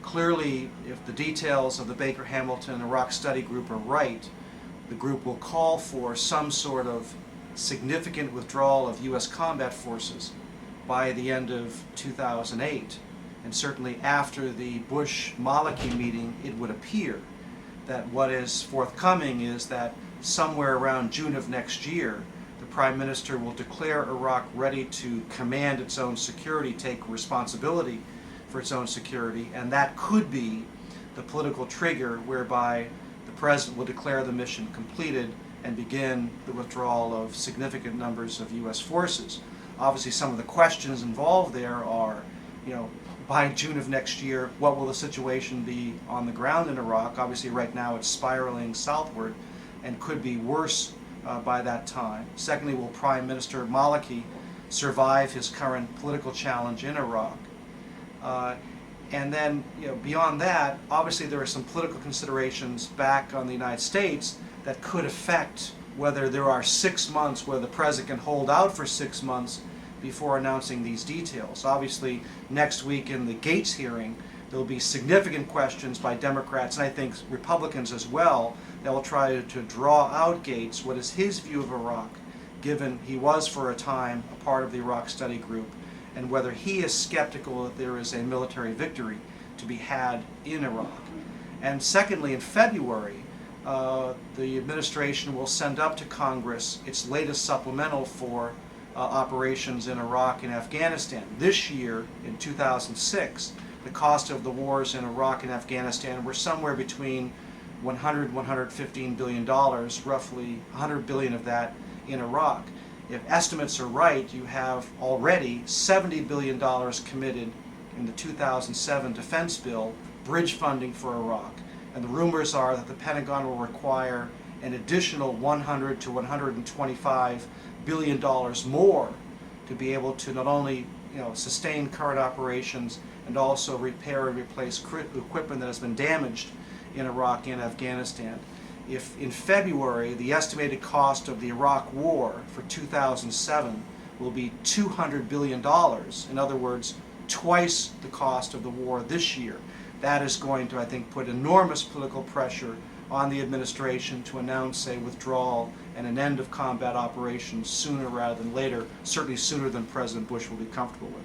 clearly, if the details of the Baker-Hamilton Iraq Study Group are right, the group will call for some sort of significant withdrawal of U.S. combat forces by the end of 2008. And certainly after the Bush-Maliki meeting, it would appear that what is forthcoming is that somewhere around June of next year, the Prime Minister will declare Iraq ready to command its own security, take responsibility for its own security, and that could be the political trigger whereby the President will declare the mission completed and begin the withdrawal of significant numbers of U.S. forces. Obviously, some of the questions involved there are, by June of next year, what will the situation be on the ground in Iraq? Obviously, right now it's spiraling southward and could be worse by that time. Secondly, will Prime Minister Maliki survive his current political challenge in Iraq? And then, beyond that, obviously there are some political considerations back on the United States that could affect whether there are 6 months where the President can hold out for 6 months before announcing these details. Obviously, next week in the Gates hearing, there will be significant questions by Democrats, and I think Republicans as well, that will try to draw out Gates. What is his view of Iraq, given he was for a time a part of the Iraq Study Group, and whether he is skeptical that there is a military victory to be had in Iraq. And secondly, in February, the administration will send up to Congress its latest supplemental for operations in Iraq and Afghanistan. This year, in 2006, the cost of the wars in Iraq and Afghanistan were somewhere between $100 and $115 billion, roughly $100 billion of that in Iraq. If estimates are right, you have already $70 billion committed in the 2007 defense bill, bridge funding for Iraq. And the rumors are that the Pentagon will require an additional $100 to $125 billion more to be able to not only sustain current operations and also repair and replace equipment that has been damaged in Iraq and Afghanistan. If in February the estimated cost of the Iraq War for 2007 will be $200 billion, in other words, twice the cost of the war this year, that is going to, I think, put enormous political pressure on the administration to announce a withdrawal and an end of combat operations sooner rather than later, certainly sooner than President Bush will be comfortable with.